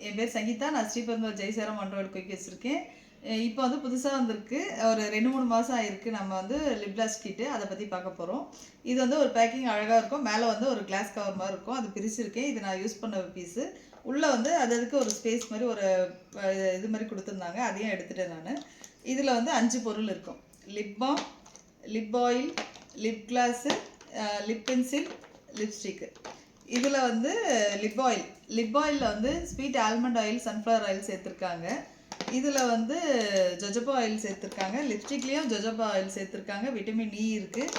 என் பேர் சங்கீதா. நான் ஸ்ரீபெரும்புதூர் ஜெய்சேரம் ஆண்டோயில் குயிக் வச்சுருக்கேன். இப்போ வந்து புதுசாக வந்திருக்கு. ஒரு 2-3 மாதம் ஆயிருக்கு. நம்ம வந்து லிப் கிளாஸ் கிட்டு அதை பற்றி பார்க்க போகிறோம். இது வந்து ஒரு பேக்கிங் அழகாக இருக்கும். மேலே வந்து ஒரு கிளாஸ் கவர் மாதிரி இருக்கும். அது பிரிச்சிருக்கேன். இது நான் யூஸ் பண்ண பீஸு. உள்ளே வந்து அதுக்கு ஒரு ஸ்பேஸ் மாதிரி ஒரு இது மாதிரி கொடுத்துருந்தாங்க. அதையும் எடுத்துகிட்டேன் நான். இதில் வந்து 5 பொருள் இருக்கும். Lip balm, lip oil, lip gloss, lip pencil, lipstick. இதில் வந்து லிப் ஆயிலில் வந்து sweet almond oil, sunflower oil சேர்த்துருக்காங்க. இதில் வந்து ஜொஜோபா ஆயில் சேர்த்துருக்காங்க. லிப்ஸ்டிக்லேயும் ஜொஜோபா ஆயில் சேர்த்துருக்காங்க. விட்டமின் இ இருக்குது.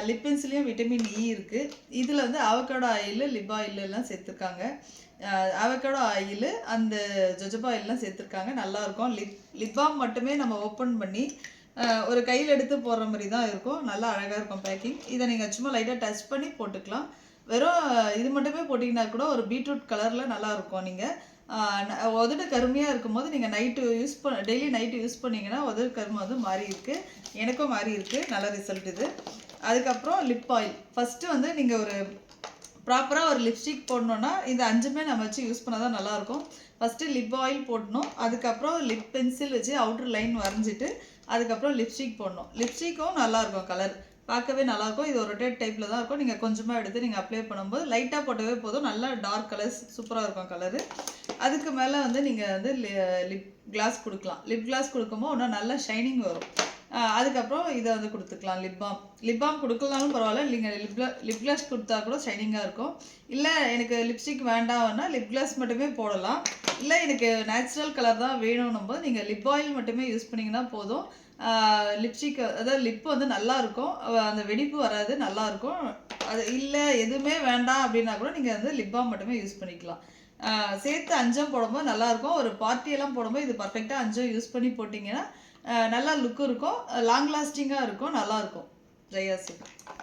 லிப் பென்சிலையும் விட்டமின் இ இருக்குது. இதில் வந்து அவகேடோ ஆயில், லிப் ஆயில் எல்லாம் சேர்த்துருக்காங்க. அவகேடோ ஆயில் அந்த ஜொஜோபா ஆயிலெலாம் சேர்த்துருக்காங்க. நல்லாயிருக்கும். லிப் பாம் மட்டுமே நம்ம ஓப்பன் பண்ணி ஒரு கையில் எடுத்து போடுற மாதிரி தான் இருக்கும். நல்லா அழகாக இருக்கும் பேக்கிங். இதை நீங்கள் சும்மா லைட்டாக டச் பண்ணி போட்டுக்கலாம். வெறும் இது மட்டுமே போட்டிங்கன்னா கூட ஒரு பீட்ரூட் கலரில் நல்லாயிருக்கும். நீங்கள் உதடு கருமையாக இருக்கும்போது நீங்கள் டெய்லி நைட்டு யூஸ் பண்ணிங்கன்னா உதடு கருமை வந்து மாறி இருக்குது. எனக்கும் மாறி இருக்குது. நல்ல ரிசல்ட் இது. அதுக்கப்புறம் லிப் ஆயில். ஃபஸ்ட்டு வந்து நீங்கள் ஒரு ப்ராப்பராக ஒரு லிப்ஸ்டிக் போடணுன்னா இந்த 5மே நம்ம வச்சு யூஸ் பண்ணால் தான் நல்லாயிருக்கும். ஃபஸ்ட்டு லிப் ஆயில் போடணும். அதுக்கப்புறம் லிப் பென்சில் வச்சு அவுட்டர் லைன் வரைஞ்சிட்டு அதுக்கப்புறம் லிப்ஸ்டிக் போடணும். லிப்ஸ்டிக்கும் நல்லாயிருக்கும். கலர் பார்க்கவே நல்லாயிருக்கும். இது ஒரு ரொட்டேட் டைப்பில் தான் இருக்கும். நீங்கள் கொஞ்சமாக எடுத்து நீங்கள் அப்ளை பண்ணும்போது லைட்டாக போட்டவே போதும். நல்லா டார்க் கலர்ஸ் சூப்பராக இருக்கும் கலரு. அதுக்கு மேலே வந்து நீங்கள் வந்து லிப் கிளாஸ் கொடுக்கலாம். லிப் கிளாஸ் கொடுக்கும்போது இன்னும் நல்லா ஷைனிங் வரும். அதுக்கப்புறம் இதை வந்து கொடுத்துக்கலாம். லிப் பாம் கொடுக்கலனாலும் பரவாயில்ல. நீங்கள் லிப் கிளாஸ் கொடுத்தா கூட ஷைனிங்காக இருக்கும். இல்லை எனக்கு லிப்ஸ்டிக் வேண்டாம்னா லிப் கிளாஸ் மட்டுமே போடலாம். இல்லை எனக்கு நேச்சுரல் கலர் தான் வேணும்னும் போது நீங்கள் லிப் ஆயில் மட்டுமே யூஸ் பண்ணிங்கன்னா போதும். லிப்ஸ்டிக் அதாவது லிப் வந்து நல்லாயிருக்கும். அந்த வெடிப்பு வராது, நல்லாயிருக்கும். அது இல்லை எதுவுமே வேண்டாம் அப்படின்னா கூட நீங்கள் வந்து லிப் பாம் மட்டுமே யூஸ் பண்ணிக்கலாம். சேர்த்து 5 போடும்போது நல்லாயிருக்கும். ஒரு பார்ட்டியெல்லாம் போடும்போது இது பர்ஃபெக்டாக 5 யூஸ் பண்ணி போட்டிங்கன்னா நல்லா லுக்கும் இருக்கும். லாங் லாஸ்டிங்காக இருக்கும். நல்லாயிருக்கும். ஜெயா சூப்பர்.